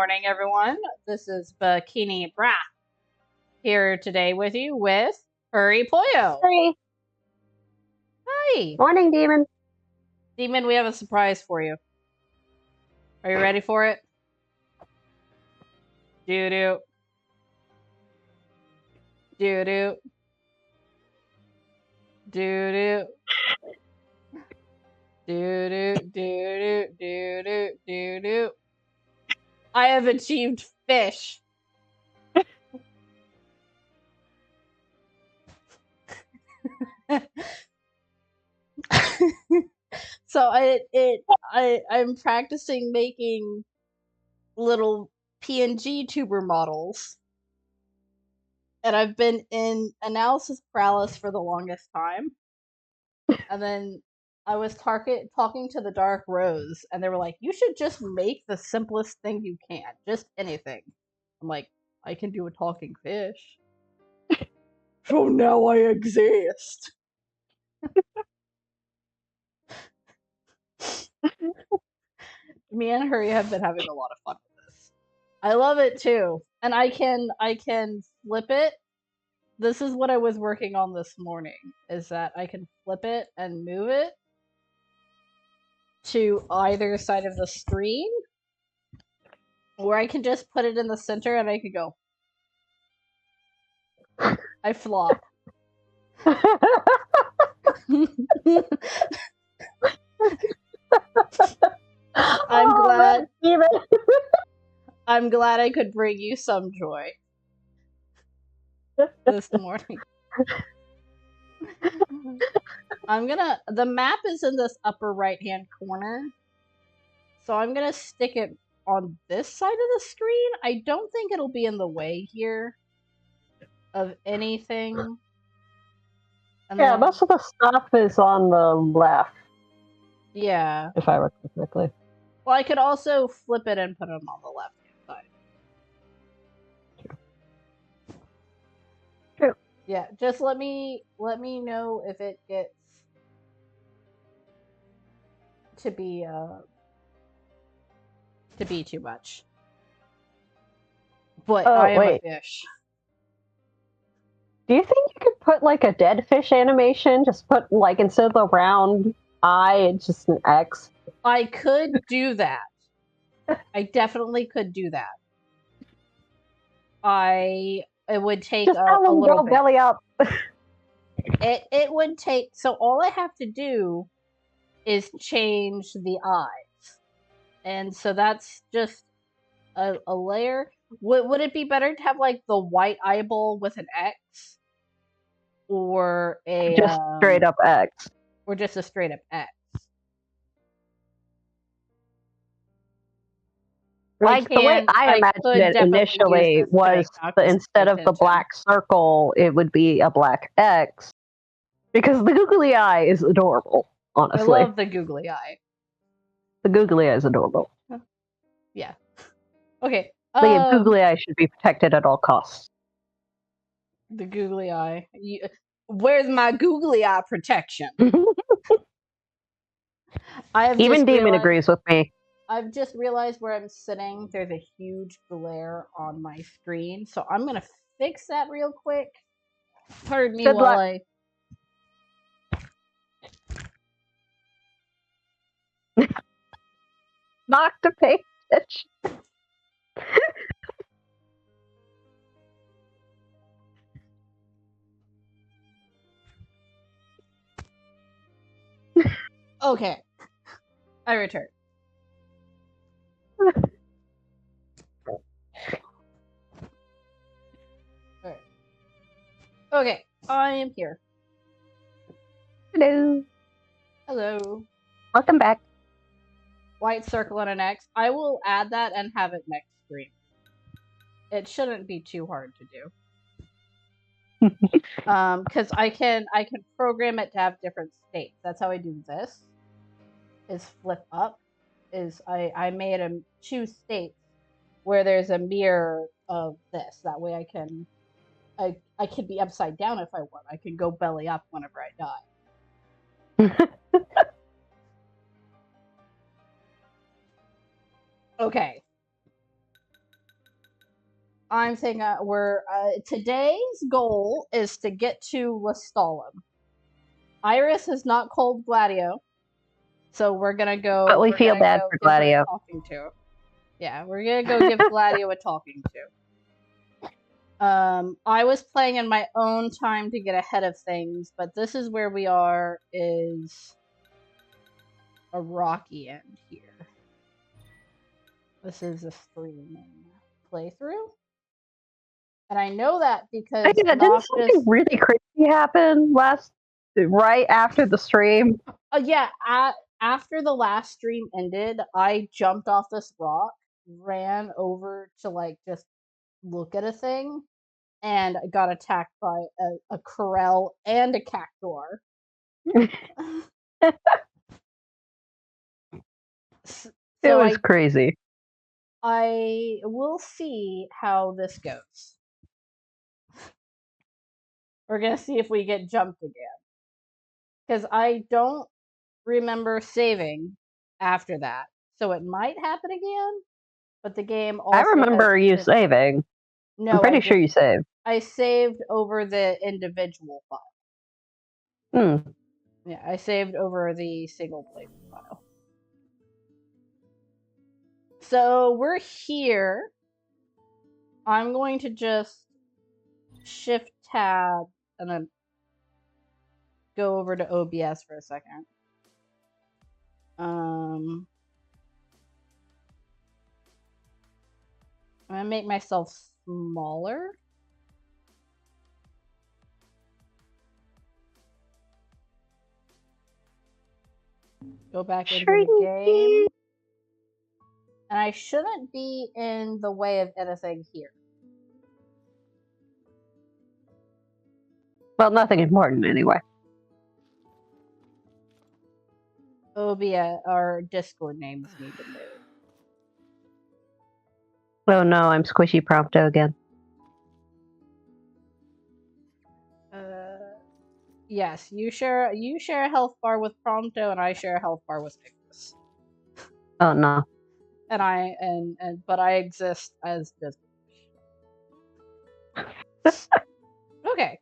morning, everyone. This is Bikini Bra here today with you with HurryPollo. Hey. Hi. Morning, Demon. Demon, we have a surprise for you. Are you ready for it? Doo-doo. Doo-doo. Doo-doo. Doo-doo. Doo-doo. Doo-doo. Doo-doo. I have achieved fish. So I'm practicing making little PNG tuber models, and I've been in analysis paralysis for the longest time. And then I was talking to the Dark Rose, and they were like, "You should just make the simplest thing you can, just anything." I'm like, "I can do a talking fish." So now I exist. Me and Hurry have been having a lot of fun with this. I love it too, and I can flip it. This is what I was working on this morning, is that I can flip it and move it to either side of the screen, or I can just put it in the center and I could go. I flop. I'm glad I could bring you some joy this morning. The map is in this upper right-hand corner, so I'm gonna stick it on this side of the screen. I don't think it'll be in the way here of anything. And yeah, most of the stuff is on the left. Yeah. If I recall correctly. Well, I could also flip it and put it on the left-hand side. True. Yeah, just let me know if it gets to be too much. But I am a fish. Do you think you could put like a dead fish animation? Just put like, instead of the round eye, it's just an X? I could do that. I definitely could do that. It would take just a little bit. Belly up. It would take, so all I have to do is change the eyes. And so that's just a layer. Would it be better to have like the white eyeball with an X? Or a just straight up X? Or just a straight up X? Like the way I imagined it initially was instead of the black circle, it would be a black X. Because the googly eye is adorable, honestly. I love the googly eye. The googly eye is adorable. Yeah. Okay. The googly eye should be protected at all costs. The googly eye. Where's my googly eye protection? Even Demon agrees with me. I've just realized where I'm sitting, there's a huge glare on my screen, so I'm gonna fix that real quick. Pardon me while I... Not to pay attention. Okay. I return. Okay, I am here. Hello. Hello. Welcome back. White circle and an X. I will add that and have it next screen. It shouldn't be too hard to do. Because I can program it to have different states. That's how I do this. Is flip up. Is I made them 2 states where there's a mirror of this. That way I can be upside down if I want. I can go belly up whenever I die. Okay. I'm thinking today's goal is to get to Lestalum. Iris is not called Gladio, so we're gonna go. But we feel bad for Gladio. Talking to. Yeah, we're gonna go give Gladio a talking to. I was playing in my own time to get ahead of things, but this is where we are. Is a rocky end here. This is a streaming playthrough. And I know that because didn't something really crazy happen right after the stream? Yeah, after the last stream ended, I jumped off this rock, ran over to just look at a thing, and got attacked by a Corel and a Cactuar. It was crazy. I will see how this goes. We're gonna see if we get jumped again. Because I don't remember saving after that. So it might happen again, but the game also... I remember you saving. No, I'm pretty sure you saved. I saved over the individual file. Yeah, I saved over the single player file. So we're here. I'm going to just shift tab and then go over to OBS for a second. I'm gonna make myself smaller. Go back into the game. And I shouldn't be in the way of anything here. Well, nothing important anyway. OBS, our Discord names need to move. Oh no, I'm Squishy Prompto again. Yes, you share a health bar with Prompto, and I share a health bar with Nicholas. Oh no. But I exist as this. Okay.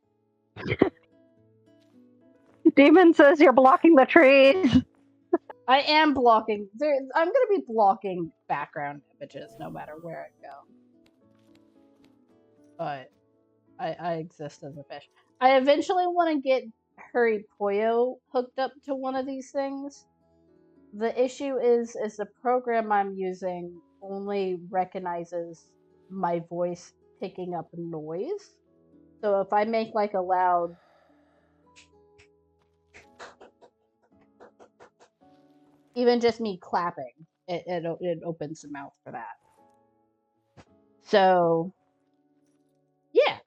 Demon says you're blocking the trees. I am blocking. I'm gonna be blocking background images no matter where I go. But I exist as a fish. I eventually want to get HurryPollo hooked up to one of these things. The issue is the program I'm using only recognizes my voice picking up noise. So if I make a loud even just me clapping, it opens the mouth for that. So yeah.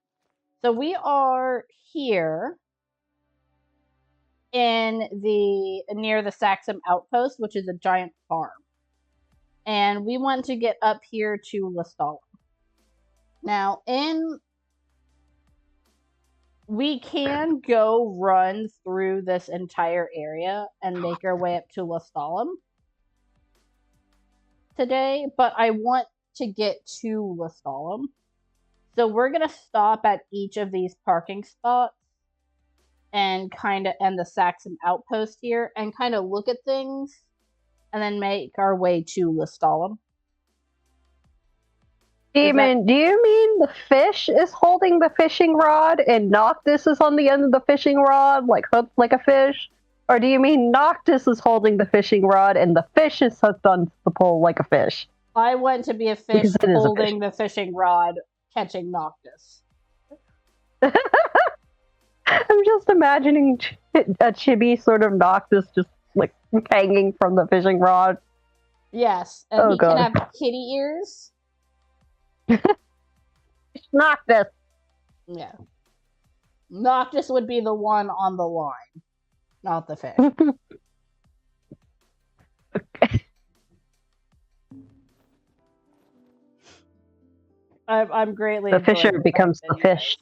So we are here in near the Saxum Outpost, which is a giant farm. And we want to get up here to Lestalum. Now, we can go run through this entire area and make our way up to Lestalum today, but I want to get to Lestalum. So we're going to stop at each of these parking spots and the Saxum Outpost here and kind of look at things and then make our way to Lestalum. Demon, do you mean the fish is holding the fishing rod and Noctis is on the end of the fishing rod, hooked like a fish? Or do you mean Noctis is holding the fishing rod and the fish is hooked on the pole like a fish? I want to be a fish holding the fishing rod, catching Noctis. I'm just imagining a chibi sort of Noctis just hanging from the fishing rod. Yes, and he can have kitty ears. Noctis. Yeah. Noctis would be the one on the line, not the fish. Okay. I'm greatly. The fisher becomes the fish.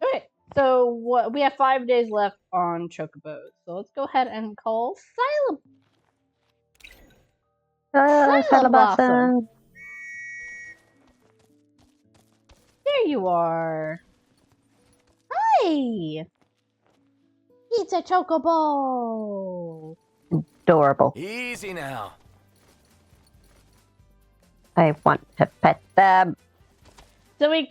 Okay, so we have 5 days left on Chocobos. So let's go ahead and call Silent Blossom. There you are. Hi. It's a chocobo. Adorable. Easy now. I want to pet them. So we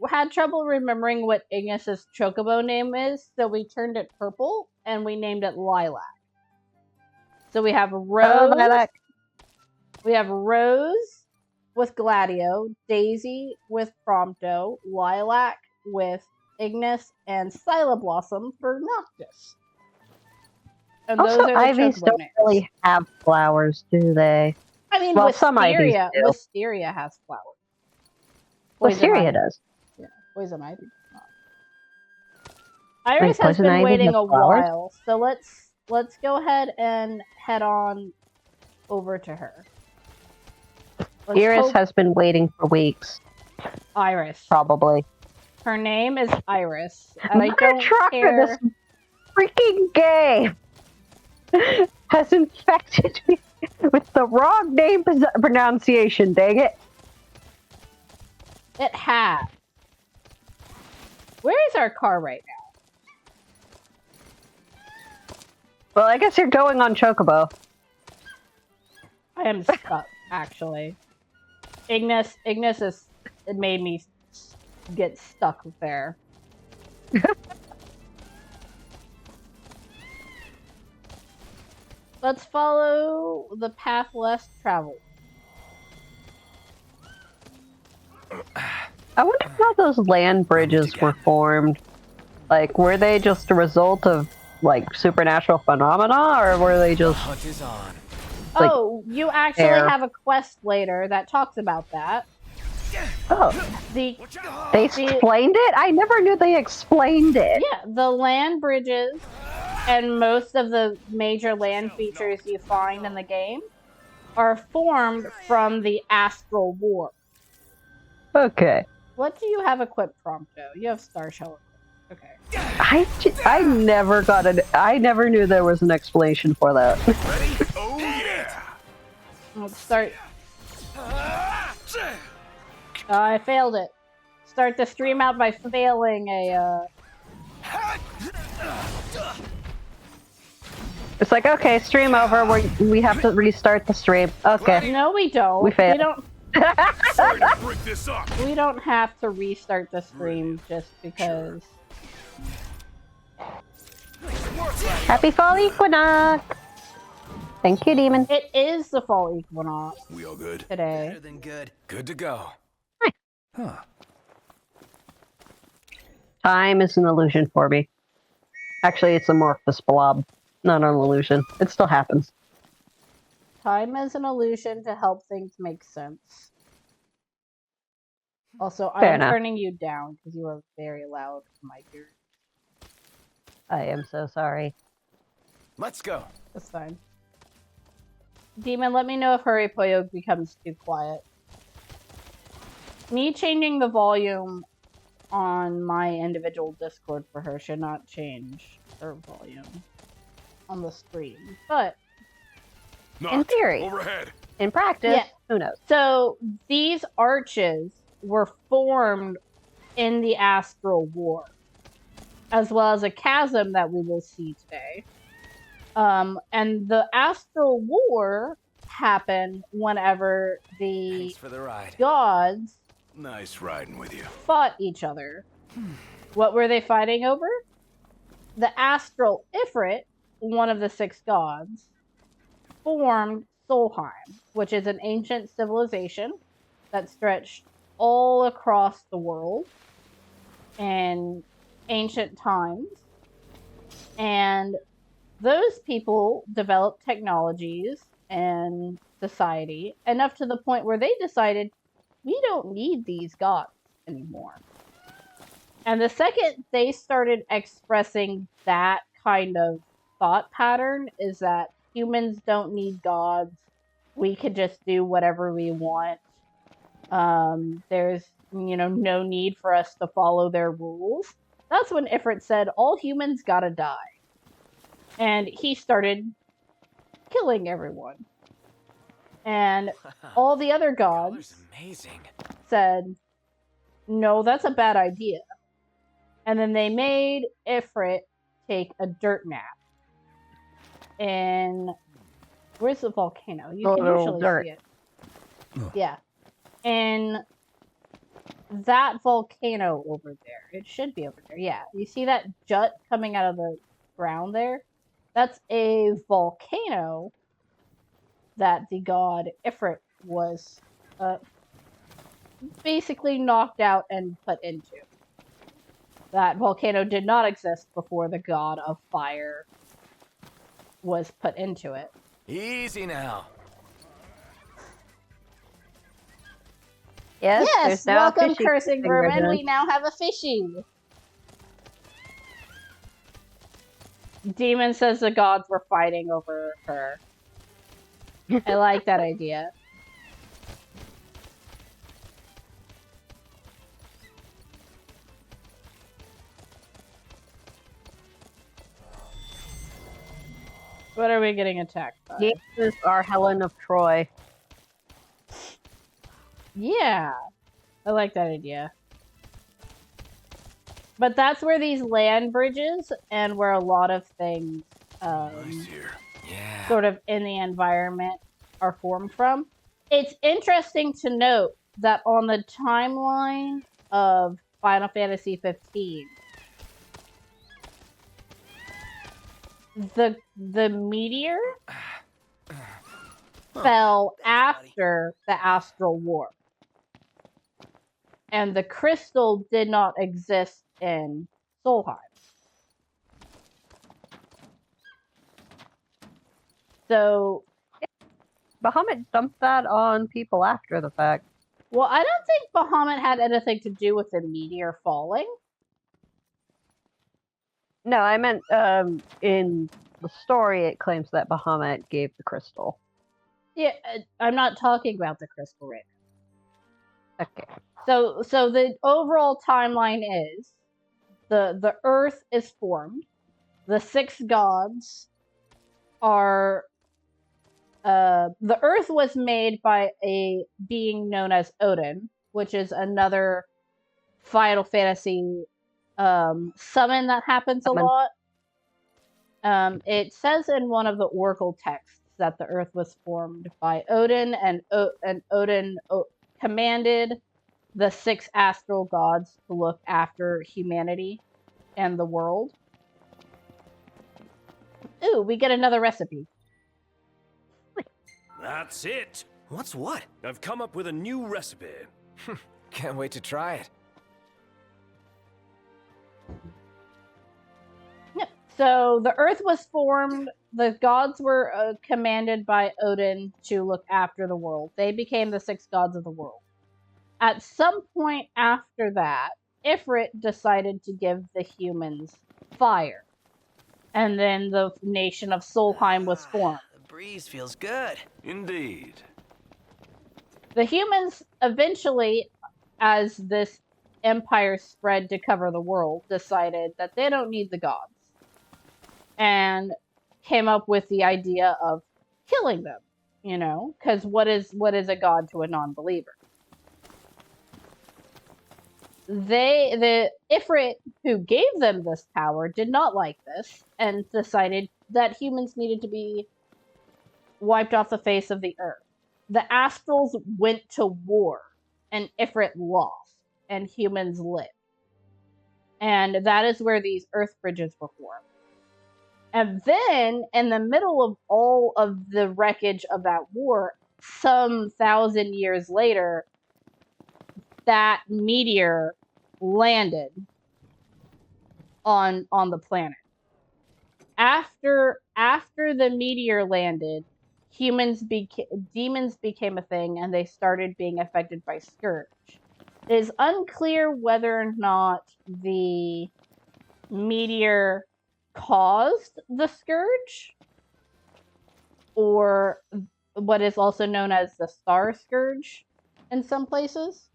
had trouble remembering what Ignis's chocobo name is, so we turned it purple and we named it Lilac. So we have Rose. Lilac. We have Rose with Gladio, Daisy with Prompto, Lilac with Ignis, and Scylla Blossom for Noctis. And also, those are the ivies don't names. really have flowers, do they? I mean, well, some ivies do. Wisteria has flowers. Wisteria does. Yeah, poison ivy does not. Iris has been waiting a while, so let's go ahead and head on over to her. Iris has been waiting for weeks. Iris. Probably. Her name is Iris, and I don't care. This freaking game has infected me with the wrong name pronunciation, dang it. It has. Where is our car right now? Well, I guess you're going on Chocobo. I am stuck, actually. Ignis is... It made me get stuck there. Let's follow the path less traveled. I wonder how those land bridges were formed. Like, were they just a result of, like, supernatural phenomena, or were they just... The hunt is on. Like, oh, you actually have a quest later that talks about that. Oh. They explained it? I never knew they explained it. Yeah, the land bridges and most of the major land features you find in the game are formed from the Astral War. Okay. What do you have equipped, Prompto? You have Star Shell equipped. Okay. I never got it. I never knew there was an explanation for that. Ready? Oh yeah. Let's start. I failed it. Start the stream out by failing a. It's like, okay, stream over. We have to restart the stream. Okay. No, we don't. We failed. We don't. Sorry to break this up. We don't have to restart the stream just because. Happy Fall Equinox! Thank you, Demon. It is the Fall Equinox. We all good? Today. Better than good. Good to go. Huh. Time is an illusion for me. Actually, it's amorphous blob, not an illusion. It still happens. Time is an illusion to help things make sense. Also, I'm turning you down because you are very loud in my ears. I am so sorry. Let's go. That's fine. Demon, let me know if HurryPollo becomes too quiet. Me changing the volume on my individual Discord for her should not change her volume on the stream. But in theory, overhead. In practice, who knows? So these arches were formed in the Astral War, as well as a chasm that we will see today. And the Astral War happened whenever the gods nice riding with you. fought each other. What were they fighting over? The Astral Ifrit, one of the 6 gods, formed Solheim, which is an ancient civilization that stretched all across the world in ancient times. And those people developed technologies and society enough to the point where they decided, we don't need these gods anymore. And the second they started expressing that kind of thought pattern is that humans don't need gods. We could just do whatever we want. There's, no need for us to follow their rules. That's when Ifrit said, all humans gotta die. And he started killing everyone. And all the other gods said, No, that's a bad idea. And then they made Ifrit take a dirt nap. And where's the volcano? You can usually see it. Yeah. And that volcano over there. It should be over there. Yeah. You see that jut coming out of the ground there? That's a volcano that the god Ifrit was basically knocked out and put into. That volcano did not exist before the god of fire was put into it. Easy now. Yes, welcome, cursing vermin. We now have a fishy. Demon says the gods were fighting over her. I like that idea. What are we getting attacked by? This is our Helen of Troy. Yeah, I like that idea. But that's where these land bridges and where a lot of things Nice here. Yeah. sort of in the environment are formed from. It's interesting to note that on the timeline of Final Fantasy 15, the meteor fell after the Astral War. And the crystal did not exist in Solheim. So Bahamut dumped that on people after the fact. Well, I don't think Bahamut had anything to do with the meteor falling. No, I meant in the story it claims that Bahamut gave the crystal. Yeah, I'm not talking about the crystal right now. Okay. So the overall timeline is the Earth is formed. The 6 gods are the Earth was made by a being known as Odin, which is another Final Fantasy summon that happens a lot. It says in one of the Oracle texts that the Earth was formed by Odin, and Odin commanded the 6 astral gods to look after humanity and the world. Ooh, we get another recipe. That's it. What's what? I've come up with a new recipe. Can't wait to try it. Yep. So the Earth was formed. The gods were commanded by Odin to look after the world. They became the 6 gods of the world. At some point after that, Ifrit decided to give the humans fire. And then the nation of Solheim was formed. The breeze feels good. Indeed. The humans eventually, as this empire spread to cover the world, decided that they don't need the gods. And came up with the idea of killing them, you know? Because what is a god to a non-believer? The Ifrit who gave them this power did not like this and decided that humans needed to be wiped off the face of the earth. The Astrals went to war and Ifrit lost and humans lived. And that is where these earth bridges were formed. And then in the middle of all of the wreckage of that war, some 1,000 years later, that meteor landed on the planet. After the meteor landed, demons became a thing, and they started being affected by Scourge. It is unclear whether or not the meteor caused the Scourge, or what is also known as the Star Scourge in some places.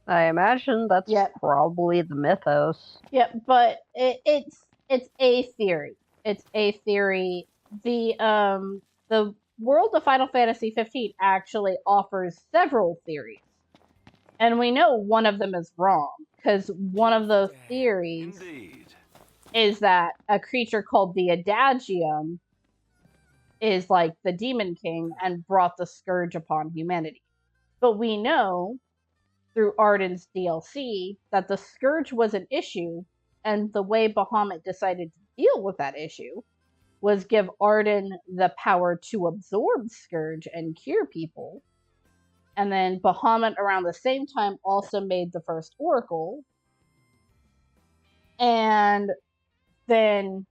I imagine that's probably the mythos. Yeah, but it's a theory. It's a theory. The world of Final Fantasy 15 actually offers several theories. And we know one of them is wrong, because one of those theories is that a creature called the Adagium is like the Demon King and brought the Scourge upon humanity. But we know through Arden's DLC that the Scourge was an issue, and the way Bahamut decided to deal with that issue was give Arden the power to absorb Scourge and cure people. And then Bahamut around the same time also made the first Oracle. And then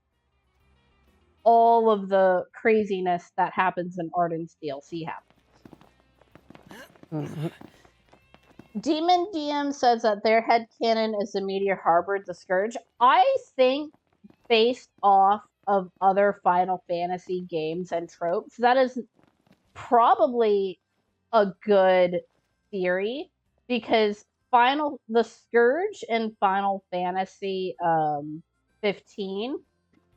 all of the craziness that happens in Arden's DLC happens. Mm-hmm. Demon DM says that their headcanon is the meteor harbored the Scourge. I think, based off of other Final Fantasy games and tropes, that is probably a good theory, because the Scourge in Final Fantasy 15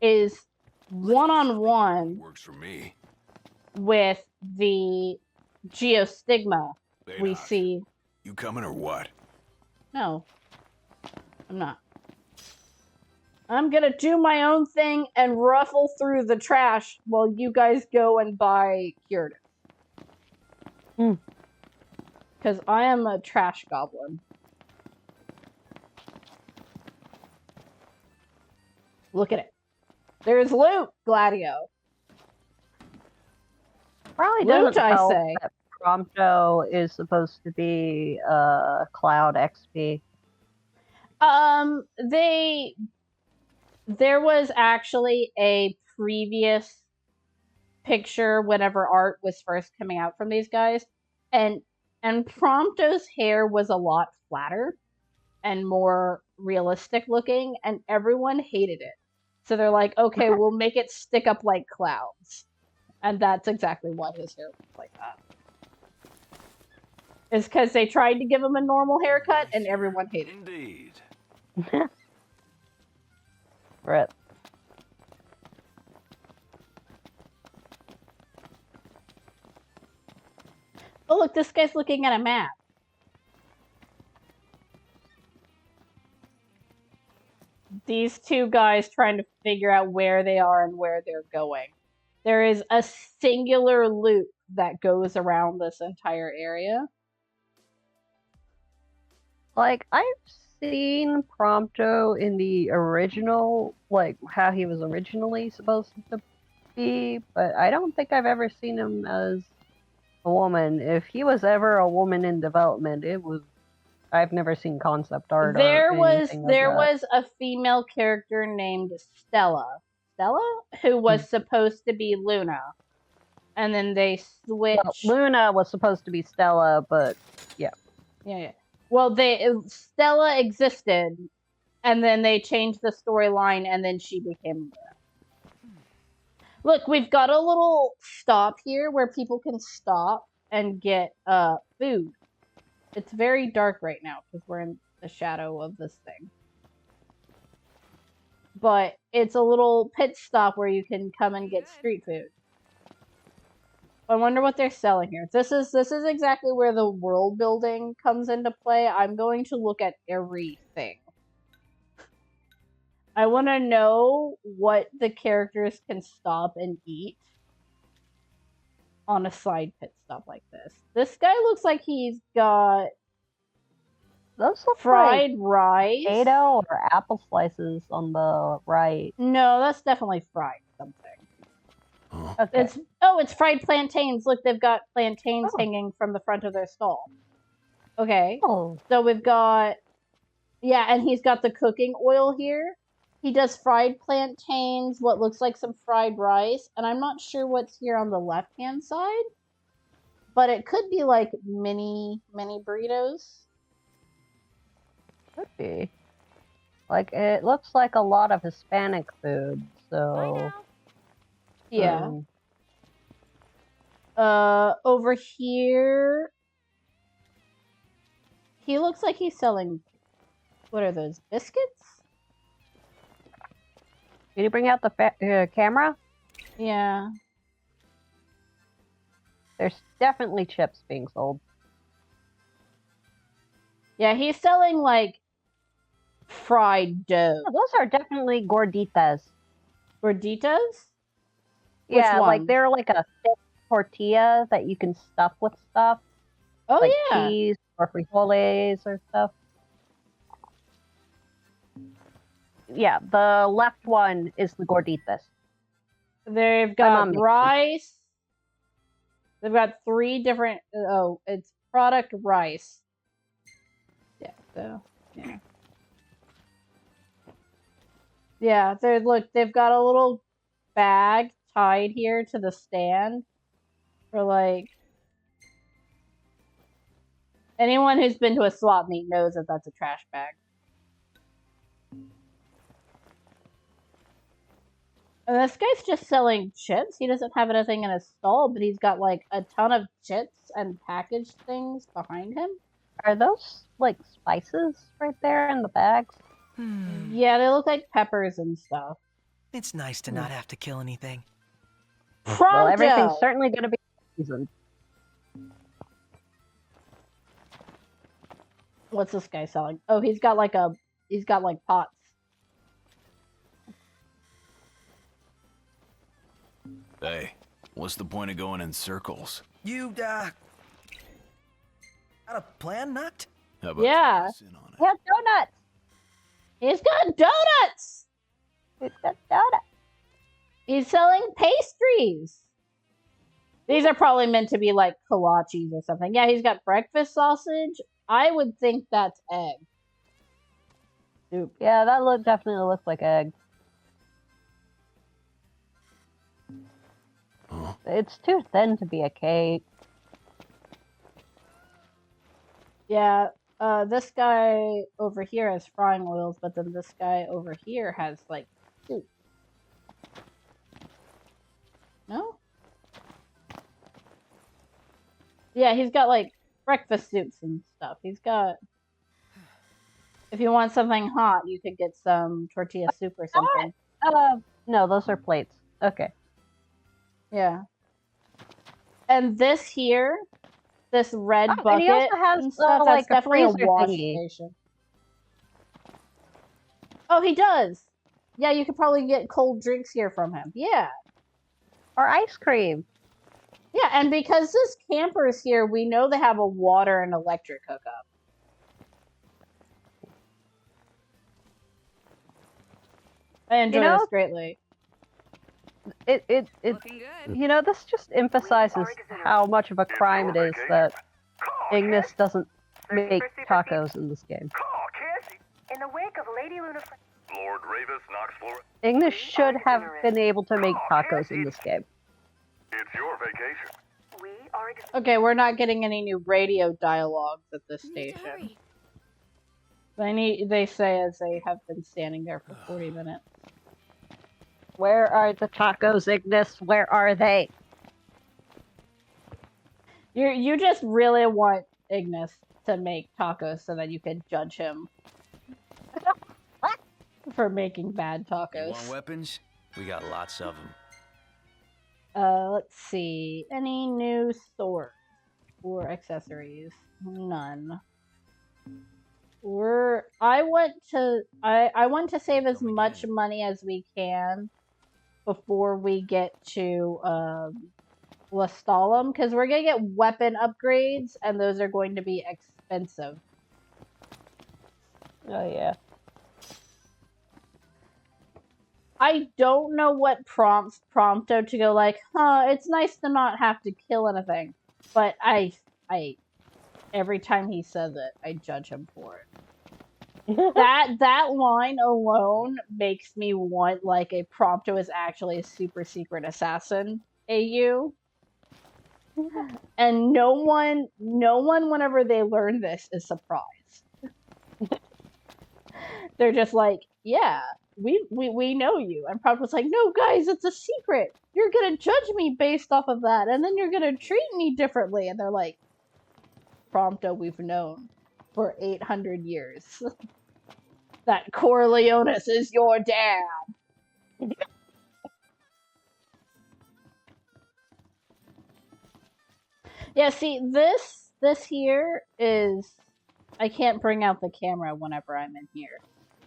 is one-on-one works for me. with the Geostigma we Baynock, see. you coming or what? No, I'm not. I'm gonna do my own thing and ruffle through the trash while you guys go and buy curative. Because I am a trash goblin. Look at it. There's loot, Gladio. Probably Loot, doesn't I help say. that Prompto is supposed to be Cloud XP. There was actually a previous picture whenever art was first coming out from these guys, and Prompto's hair was a lot flatter and more realistic looking, and everyone hated it. So they're like, okay, we'll make it stick up like clouds. And that's exactly why his hair looks like that. It's because they tried to give him a normal haircut, and everyone hated it. Indeed. Right. Oh, look, this guy's looking at a map. These two guys trying to figure out where they are and where they're going. There is a singular loop that goes around this entire area. Like, I've seen Prompto in the original, like, how he was originally supposed to be, but I don't think I've ever seen him as a woman. If he was ever a woman in development, I've never seen concept art. There was a female character named Stella, who was supposed to be Luna, and then they switched. Well, Luna was supposed to be Stella, but yeah. Well, Stella existed, and then they changed the storyline, and then she became Luna. Look, we've got a little stop here where people can stop and get food. It's very dark right now because we're in the shadow of this thing. But it's a little pit stop where you can come and get street food. I wonder what they're selling here. This is exactly where the world building comes into play. I'm going to look at everything. I want to know what the characters can stop and eat on a side pit stop like this. This guy looks like he's got those look fried like rice, potato or apple slices on the right. No, that's definitely fried something. Okay. It's fried plantains. Look, they've got plantains hanging from the front of their stall. Okay. Oh. So we've got, and he's got the cooking oil here. He does fried plantains, what looks like some fried rice, and I'm not sure what's here on the left-hand side, but it could be like mini burritos. Could be. Like, it looks like a lot of Hispanic food, so... Yeah. Over here, he looks like he's selling, what are those, biscuits? Did you bring out the camera? Yeah. There's definitely chips being sold. Yeah, he's selling, like, fried dough. Oh, those are definitely gorditas. Gorditas? Yeah, like they're like a thick tortilla that you can stuff with stuff. Oh, like yeah. cheese or frijoles or stuff. Yeah, the left one is the gorditas. They've got rice. They've got 3 different. Oh, it's product rice. Yeah. So yeah. Yeah. They've got a little bag tied here to the stand for like. Anyone who's been to a swap meet knows that that's a trash bag. And this guy's just selling chips. He doesn't have anything in his stall, but he's got like a ton of chips and packaged things behind him. Are those like spices right there in the bags? Yeah, they look like peppers and stuff. It's nice to not have to kill anything. Pronto! Well, everything's certainly going to be seasoned. What's this guy selling? Oh, he's got like pots. Hey, what's the point of going in circles? You, got a plan, Nut? How about Yeah. you sit on it? He has donuts! He's got donuts! He's got donuts! He's selling pastries! These are probably meant to be like kolaches or something. Yeah, he's got breakfast sausage. I would think that's egg. Soup. Yeah, that definitely looks like egg. Huh? It's too thin to be a cake. Yeah, this guy over here has frying oils, but then this guy over here has, like, soup. No? Yeah, he's got, like, breakfast soups and stuff. He's got... If you want something hot, you could get some tortilla soup or something. No, those are plates. Okay. Yeah. And this here, this red bucket and he also has, and stuff, like, that's definitely a freezer wash thingy. station. Oh, he does! Yeah, you could probably get cold drinks here from him. Yeah. Or ice cream. Yeah, and because this camper's here, we know they have a water and electric hookup. I enjoy this greatly. You know, this just emphasizes how much of a crime it is that Ignis doesn't make tacos in this game. In the wake of Lady Luna, Lord Ravis, Knoxville. Ignis should have been able to make tacos in this game. It's your vacation. we are Okay, we're not getting any new radio dialogues at this station. They say as they have been standing there for 40 minutes. Where are the tacos, Ignis? Where are they? You just really want Ignis to make tacos so that you can judge him for making bad You tacos. want weapons? We got lots of them. Let's see. Any new swords or accessories? None. I want to save as much money as we can before we get to Lestalum, because we're gonna get weapon upgrades and those are going to be expensive. Oh yeah. I don't know what prompts Prompto to go like, it's nice to not have to kill anything. But I every time he says it, I judge him for it. that line alone makes me want like a Prompto is actually a super secret assassin AU. And no one whenever they learn this is surprised. They're just like, yeah, we know you. And Prompto's like, no guys, it's a secret. You're gonna judge me based off of that, and then you're gonna treat me differently. And they're like, Prompto, we've known for 800 years that Corleonis is your dad. Yeah, see, this here is... I can't bring out the camera whenever I'm in here.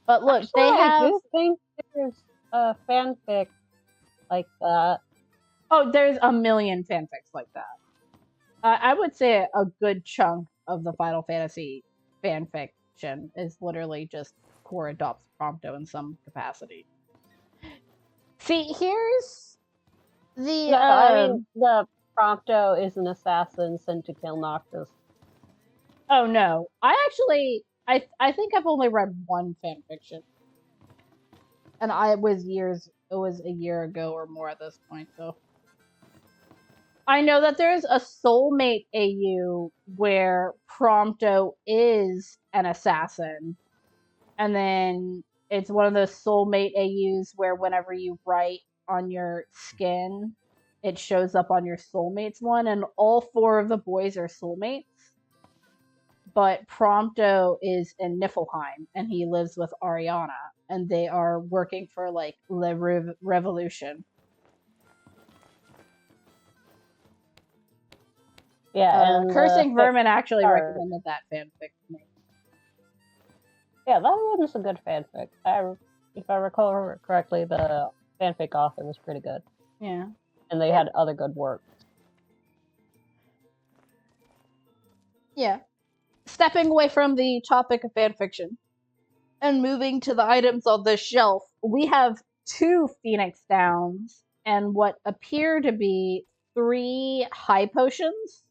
But look, Actually, they have... I do think there's a fanfic like that. Oh, there's a million fanfics like that. I would say a good chunk of the Final Fantasy fanfiction is literally just Core adopts Prompto in some capacity. See, here's the... No, I mean, the Prompto is an assassin sent to kill Noctis. Oh, no. I think I've only read one fanfiction. And it was a year ago or more at this point, so... I know that there's a soulmate AU where Prompto is an assassin, and then it's one of those soulmate AUs where whenever you write on your skin, it shows up on your soulmates one, and all 4 of the boys are soulmates. But Prompto is in Niflheim, and he lives with Ariana, and they are working for, like, the revolution. Yeah, and Cursing Vermin actually recommended that fanfic to me. Yeah, that one is a good fanfic. If I recall correctly, the fanfic author was pretty good. Yeah. And they had other good work. Yeah. Stepping away from the topic of fanfiction and moving to the items on the shelf, we have 2 Phoenix Downs and what appear to be 3 high potions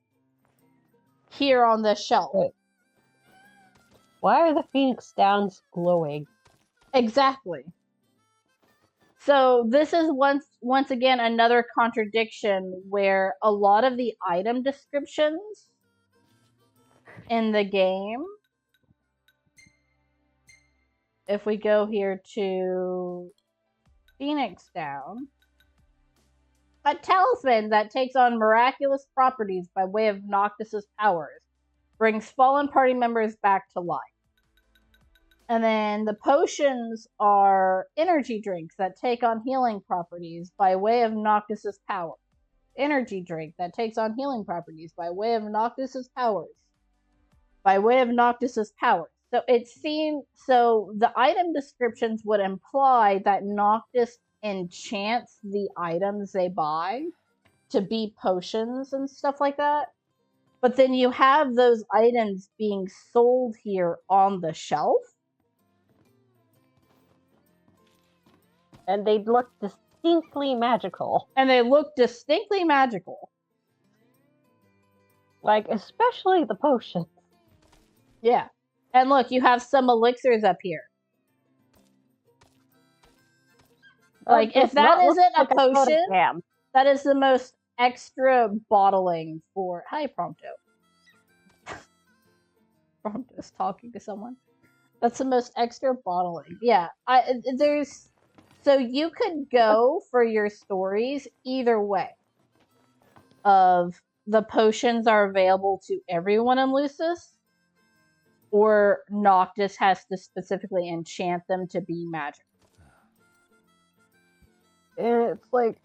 here on the shelf. Wait. Why are the Phoenix Downs glowing? Exactly. So this is once again another contradiction where a lot of the item descriptions in the game, if we go here to Phoenix Down, a talisman that takes on miraculous properties by way of Noctis's powers brings fallen party members back to life. And then the potions are energy drinks that take on healing properties by way of Noctis's power. Energy drink that takes on healing properties by way of Noctis's powers. By way of Noctis's powers. So the item descriptions would imply that Noctis enchants the items they buy to be potions and stuff like that. But then you have those items being sold here on the shelf. And they look distinctly magical. Like, especially the potions. Yeah. And look, you have some elixirs up here. Like, if that isn't a potion, that is the most extra bottling for... Hi, Prompto. Prompto's talking to someone. That's the most extra bottling. Yeah. So you could go for your stories either way. Of the potions are available to everyone in Lucis, or Noctis has to specifically enchant them to be magic. It's like,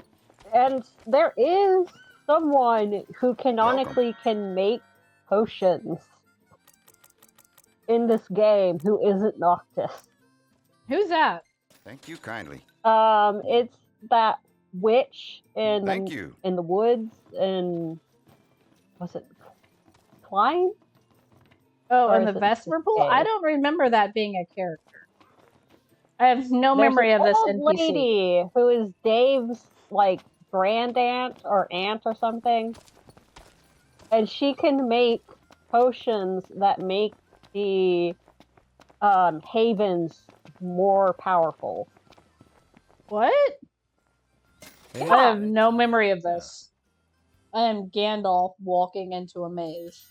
and there is someone who canonically can make potions in this game who isn't Noctis. Who's that? Thank you kindly. It's that witch in the woods in, was it Klein? Oh, in the Vesper Pool? I don't remember that being a character. I have no memory of this NPC. There's an old lady who is Dave's, like, grandaunt or aunt or something. And she can make potions that make the havens more powerful. What? Yeah. I have no memory of this. I am Gandalf walking into a maze.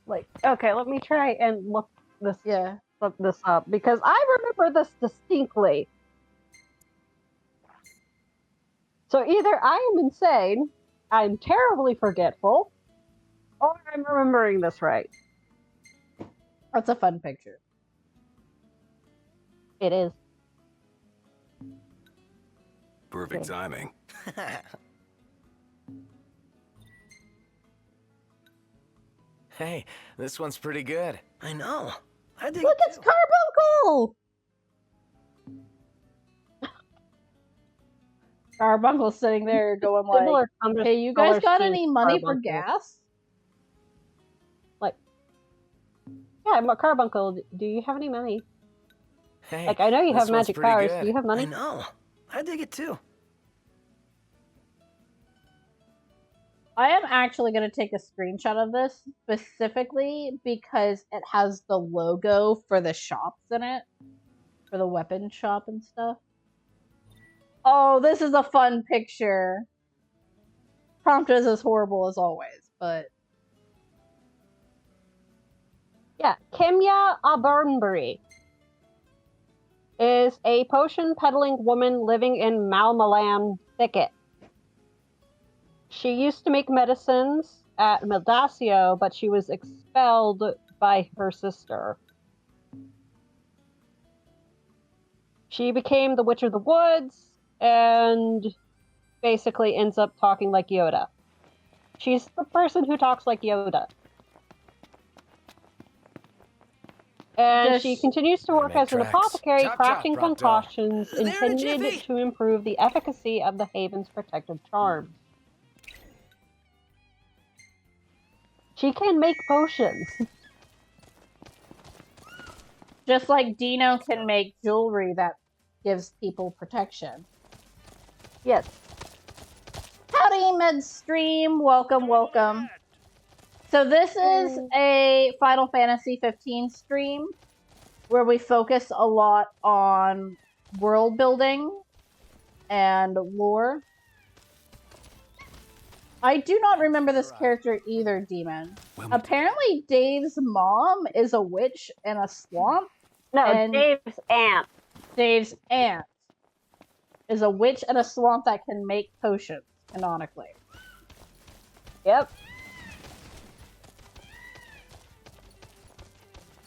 Like, okay, let me try and look this up, because I remember this distinctly. So either I am insane, I'm terribly forgetful, or I'm remembering this right. That's a fun picture. It is. Perfect timing. Hey, this one's pretty good. I know. I dig Look, it it's too. Carbuncle! Carbuncle's sitting there going like, hey, you guys got any money for gas? Like, yeah, Carbuncle, do you have any money? Hey, like, I know you have magic powers. Good. Do you have money? I know. I dig it too. I am actually going to take a screenshot of this specifically because it has the logo for the shops in it. For the weapon shop and stuff. Oh, this is a fun picture. Prompt is as horrible as always, but... Yeah, Kimya Abernbury is a potion-peddling woman living in Malmalam Thicket. She used to make medicines at Meldacio, but she was expelled by her sister. She became the Witch of the Woods, and basically ends up talking like Yoda. She's the person who talks like Yoda. And she continues to work as an apothecary, crafting concoctions intended to improve the efficacy of the Haven's protective charms. She can make potions. Just like Dino can make jewelry that gives people protection. Yes. Howdy, Midstream. Welcome, welcome. So this is a Final Fantasy 15 stream where we focus a lot on world building and lore. I do not remember this character either, Demon. Apparently Dave's mom is a witch in a swamp. No, Dave's aunt. Dave's aunt is a witch in a swamp that can make potions, canonically. Yep.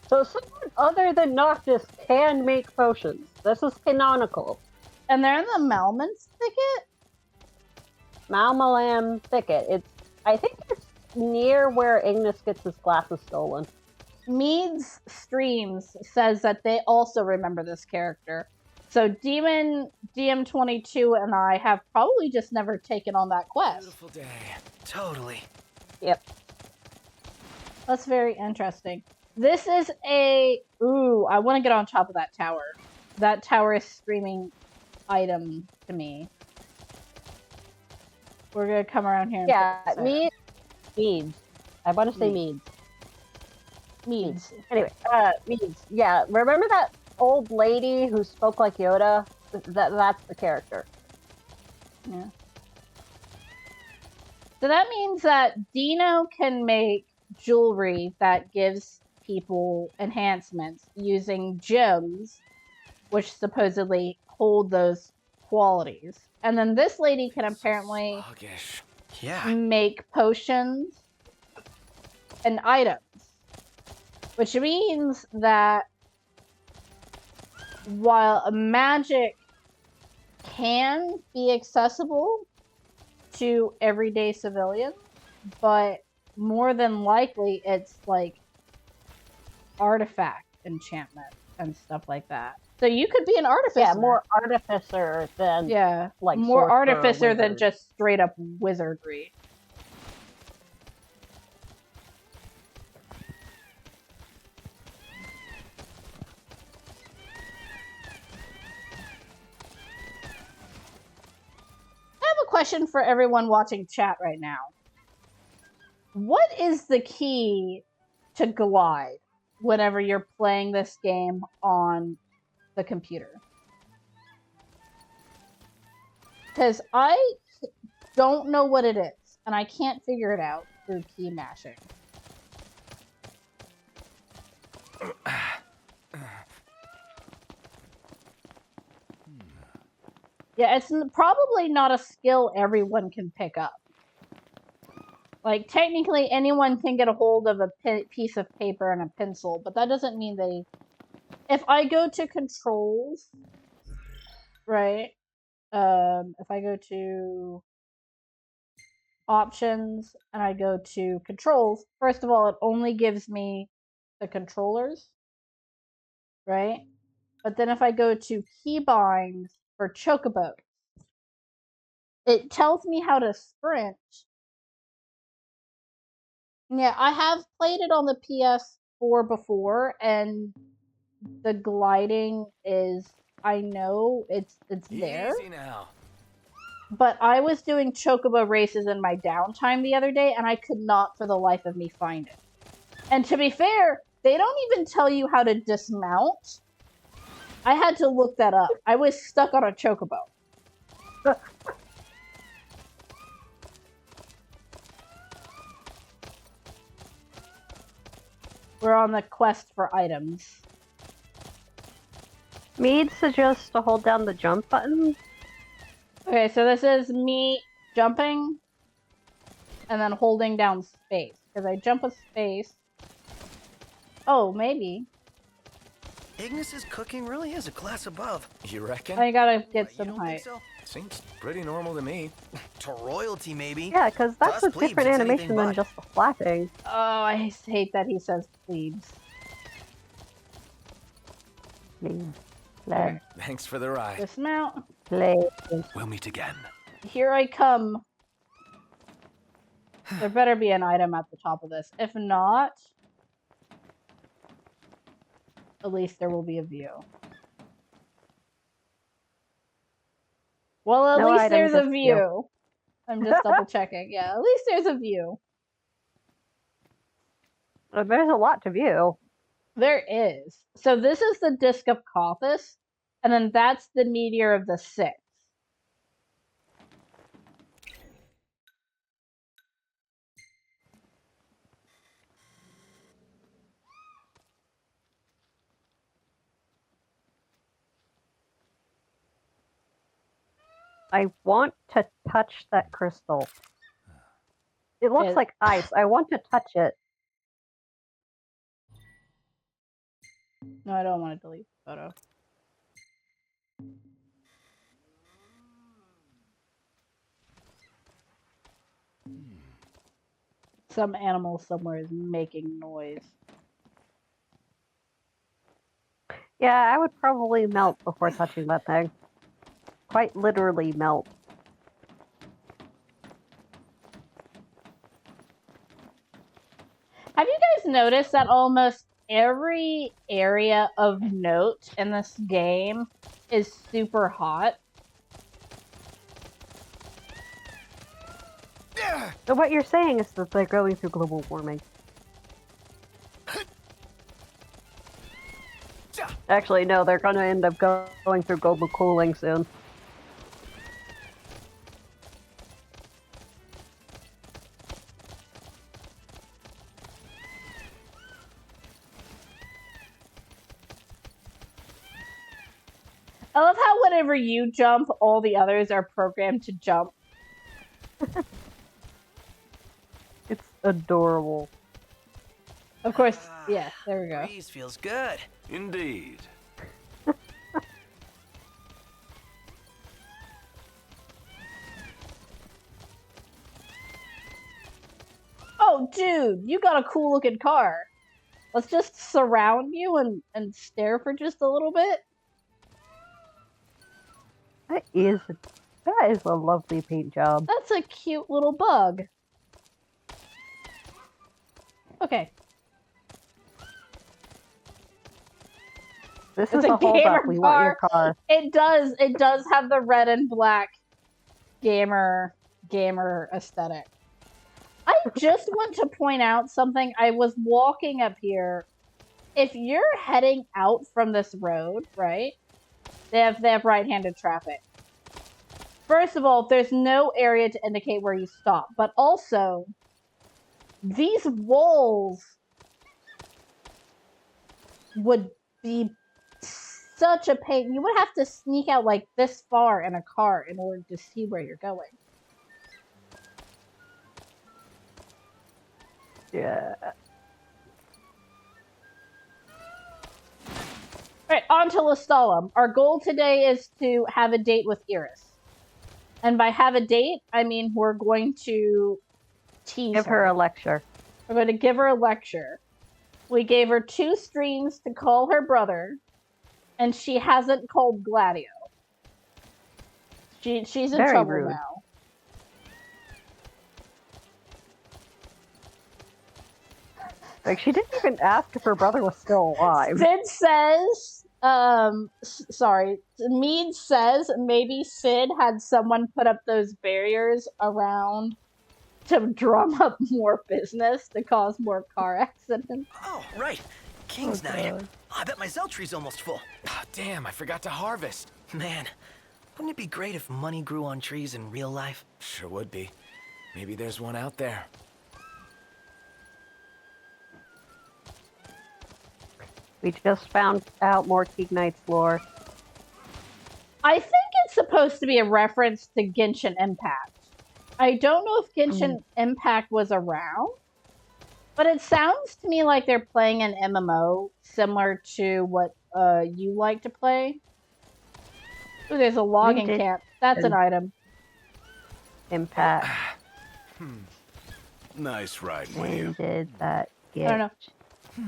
So someone other than Noctis can make potions. This is canonical. And they're in the Malman's Thicket? Malmalam Thicket. I think it's near where Ignis gets his glasses stolen. Mead's streams says that they also remember this character. So Demon DM22 and I have probably just never taken on that quest. Beautiful day. Totally. Yep. That's very interesting. This is a... Ooh, I want to get on top of that tower. That tower is screaming item to me. We're going to come around here and... Yeah, Meads. I want to say Meads. Meads. Anyway, Meads. Yeah, remember that old lady who spoke like Yoda? That's the character. Yeah. So that means that Dino can make jewelry that gives people enhancements using gems, which supposedly hold those qualities. And then this lady can apparently make potions and items. Which means that while magic can be accessible to everyday civilians, but more than likely it's like artifact enchantment and stuff like that. So you could be an artificer. Yeah, more artificer than like more artificer than just straight up wizardry. Question for everyone watching chat right now. What is the key to glide whenever you're playing this game on the computer? Because I don't know what it is, and I can't figure it out through key mashing. Yeah, it's probably not a skill everyone can pick up. Like, technically, anyone can get a hold of a piece of paper and a pencil, but that doesn't mean they... If I go to controls, right? If I go to options and I go to controls, first of all, it only gives me the controllers, right? But then if I go to keybinds for Chocobo, it tells me how to sprint. Yeah, I have played it on the PS4 before, and the gliding is, I know it's there. Easy now. But I was doing Chocobo races in my downtime the other day, and I could not for the life of me find it. And to be fair, they don't even tell you how to dismount. I had to look that up. I was stuck on a Chocobo. We're on the quest for items. Mead suggests to hold down the jump button. Okay, so this is me jumping and then holding down space. Because I jump with space. Oh, maybe. Ignis's cooking really is a class above. You reckon? I gotta get What, you some don't height. think so? Seems pretty normal to me. To royalty, maybe. Yeah, because that's To a us plebes, different it's animation anything than but. just the flapping. Oh, I hate that he says plebes. Please. Okay. Thanks for the ride. Dismount. Please. We'll meet again. Here I come. There better be an item at the top of this. If not, at least there will be a view. Well, at No least item, there's a just view. view. I'm just double checking. Yeah, at least there's a view. There's a lot to view. There is. So this is the Disc of Cothis, and then that's the Meteor of the Six. I want to touch that crystal. It looks like ice. I want to touch it. No, I don't want to delete the photo. Some animal somewhere is making noise. Yeah, I would probably melt before touching that thing. Quite literally melt. Have you guys noticed that almost every area of note in this game is super hot? So what you're saying is that they're going through global warming. Actually, no, they're gonna end up going through global cooling soon. I love how whenever you jump, all the others are programmed to jump. It's adorable. Of course, yeah, there we go. Breeze feels good. Indeed. Oh, dude, you got a cool looking car. Let's just surround you and stare for just a little bit. That is a lovely paint job. That's a cute little bug. Okay. This It's is a a hold gamer up. We want your car. It does have the red and black gamer aesthetic. I just want to point out something. I was walking up here. If you're heading out from this road, right? They have right-handed traffic. First of all, there's no area to indicate where you stop, but also these walls would be such a pain. You would have to sneak out like this far in a car in order to see where you're going. Yeah. Alright, on to Lestalum. Our goal today is to have a date with Iris. And by have a date, I mean we're going to tease Give her a lecture. We're going to give her a lecture. We gave her 2 streams to call her brother, and she hasn't called Gladio. She's in Very trouble rude. now. Like, she didn't even ask if her brother was still alive. Sid says, Mead says maybe Sid had someone put up those barriers around to drum up more business to cause more car accidents. Oh, right. King's Night. Oh, I bet my Zell tree's almost full. Oh, damn, I forgot to harvest. Man, wouldn't it be great if money grew on trees in real life? Sure would be. Maybe there's one out there. We just found out more King Knight's lore. I think it's supposed to be a reference to Genshin Impact. I don't know if Genshin Impact was around, but it sounds to me like they're playing an MMO similar to what you like to play. Ooh, there's a logging camp. That's an item. Impact. Nice ride, When did that get? I don't know.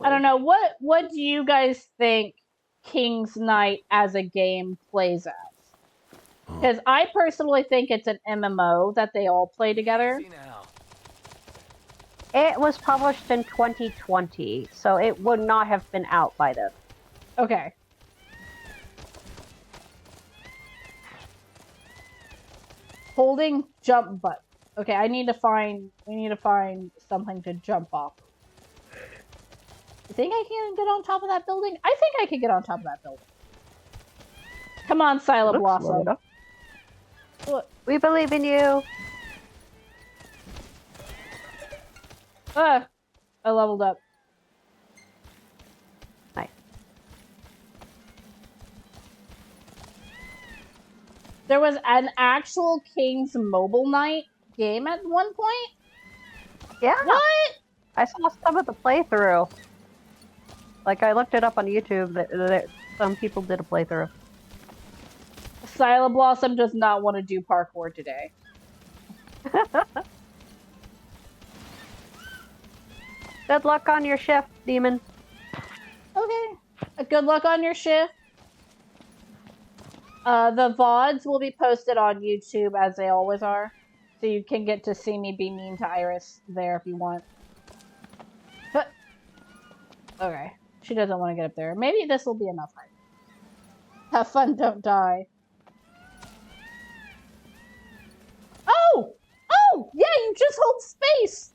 I don't know. What do you guys think King's Night as a game plays as? Because I personally think it's an MMO that they all play together. It was published in 2020, so it would not have been out by then. Okay. Holding jump button. Okay, we need to find something to jump off. You think I can get on top of that building? I think I can get on top of that building. Come on, Sila Blossom. Look. We believe in you. I leveled up. Nice. There was an actual King's Mobile Night game at one point? Yeah. What? I saw some of the playthrough. Like, I looked it up on YouTube. That some people did a playthrough. Sila Blossom does not want to do parkour today. Good luck on your shift, demon. Okay. Good luck on your shift. The VODs will be posted on YouTube as they always are. So you can get to see me be mean to Iris there if you want. Okay. She doesn't want to get up there. Maybe this will be enough height. Have fun, don't die. Oh! Oh! Yeah, you just hold space!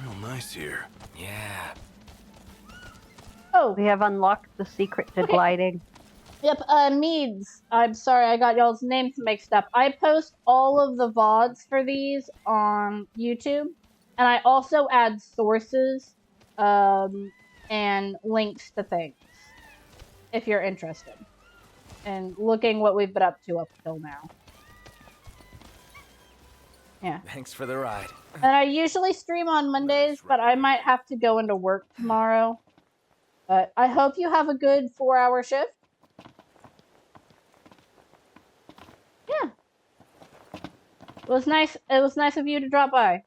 Real nice here. Yeah. Oh. We have unlocked the secret to gliding. Yep, Meads. I'm sorry, I got y'all's names mixed up. I post all of the VODs for these on YouTube. And I also add sources and links to things if you're interested in looking what we've been up to up till now. Yeah. Thanks for the ride. And I usually stream on Mondays, but I might have to go into work tomorrow. But I hope you have a good 4-hour shift. Yeah. It was nice of you to drop by.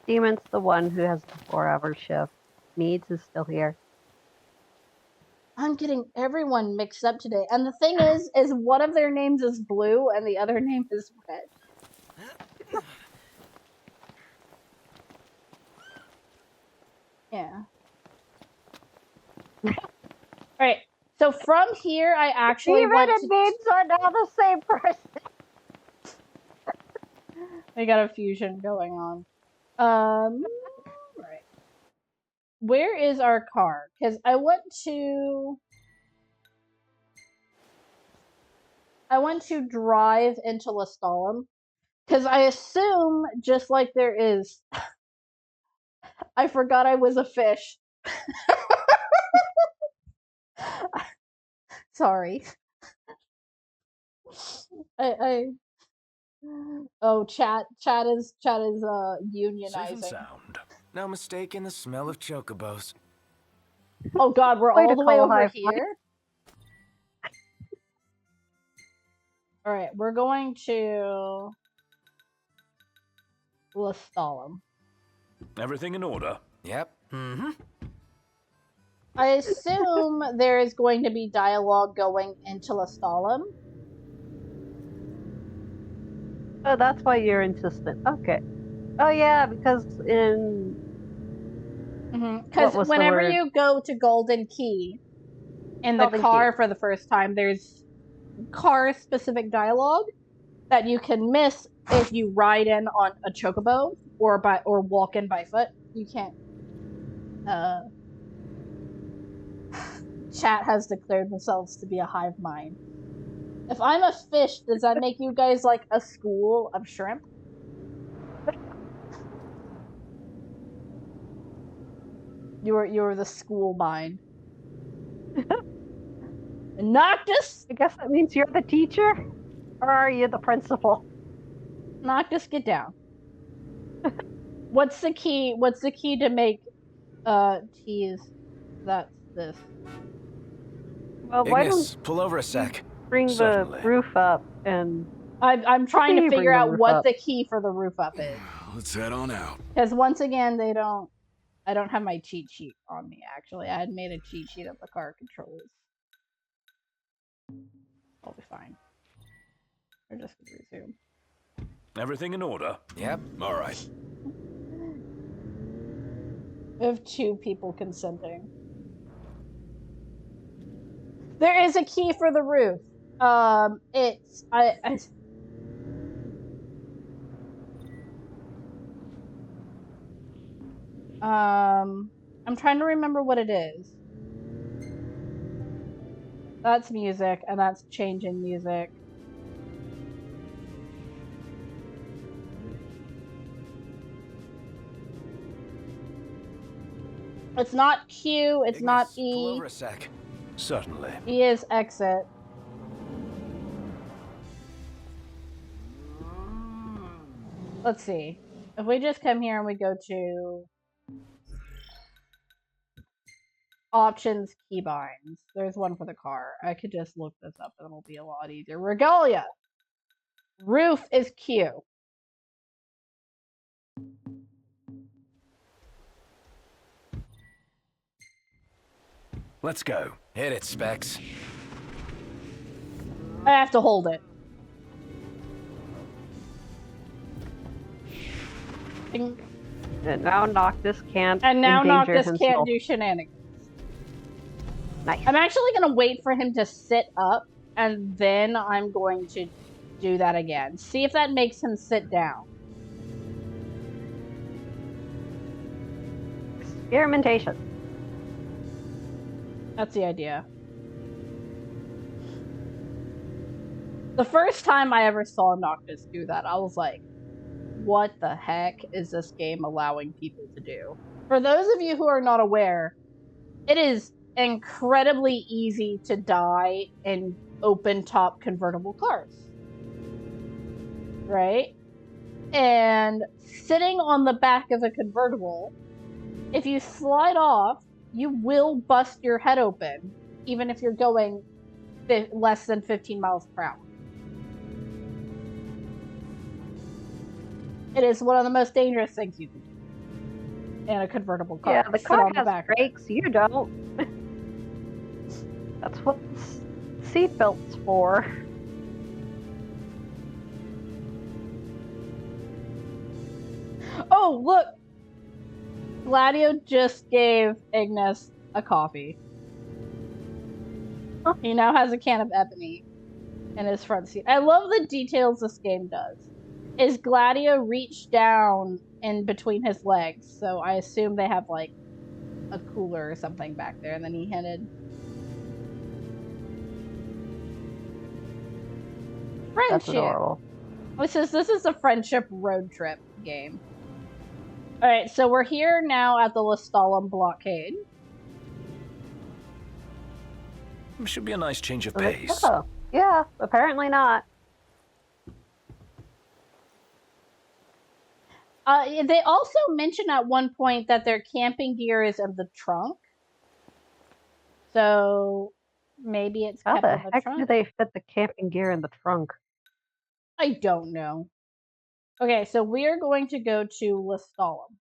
Demon's the one who has the 4-hour shift. Meads is still here. I'm getting everyone mixed up today. And the thing is one of their names is Blue and the other name is Red. Yeah. Alright. So from here, I actually Demon and Meads are now the same person. We got a fusion going on. Right. Where is our car? Because I want to drive into Lestalum. Because I assume, just like there is... I forgot I was a fish. Sorry. Oh, chat is unionizing. Safe and sound. No mistaking the smell of chocobos. Oh god, we're all the way over here? Alright, we're going to Lestalum. Everything in order? Yep. Mm-hmm. I assume there is going to be dialogue going into Lestalum. Oh, that's why you're insistent. Okay. Oh yeah, because in... Because whenever you go to Golden Key in the car for the first time, there's car-specific dialogue that you can miss if you ride in on a chocobo or walk in by foot. You can't. Chat has declared themselves to be a hive mind. If I'm a fish, does that make you guys like a school of shrimp? You're the school mind. Noctis! I guess that means you're the teacher? Or are you the principal? Noctis, get down. What's the key? What's the key to make teas? That's this. Well, Ignis, why don't pull over a sec. Bring Certainly. the roof up and... I'm trying to figure out what the key for the roof up is. Let's head on out. Because once again, I don't have my cheat sheet on me, actually. I had made a cheat sheet of the car controls. I'll be fine. We're just going to resume. Everything in order? Yep. All right. We have 2 people consenting. There is a key for the roof. I'm trying to remember what it is. That's music, and that's changing music. It's not Q, it's Ignis, not pull E. over a sec. Certainly. E is exit. Let's see. If we just come here and we go to options, keybinds. There's one for the car. I could just look this up and it'll be a lot easier. Regalia. Roof is Q. Let's go. Hit it, Specs. I have to hold it. And now Noctis can't do shenanigans. Nice. I'm actually going to wait for him to sit up, and then I'm going to do that again. See if that makes him sit down. Experimentation. That's the idea. The first time I ever saw Noctis do that, I was like, what the heck is this game allowing people to do? For those of you who are not aware, it is incredibly easy to die in open-top convertible cars. Right? And sitting on the back of a convertible, if you slide off, you will bust your head open, even if you're going less than 15 miles per hour. It is one of the most dangerous things you can do in a convertible car. Yeah, the car has brakes, you don't. That's what seatbelt's for. Oh, look! Gladio just gave Ignis a coffee. He now has a can of ebony in his front seat. I love the details this game does. Is Gladio reached down in between his legs, so I assume they have like a cooler or something back there, and then he handed friendship. That's adorable. This is a friendship road trip game. Alright, so we're here now at the Lestalum blockade. Should be a nice change of pace. Oh, yeah, apparently not. They also mention at one point that their camping gear is in the trunk. So maybe it's How kept the in the heck trunk. do they fit the camping gear in the trunk? I don't know. Okay, so we are going to go to Lestalum.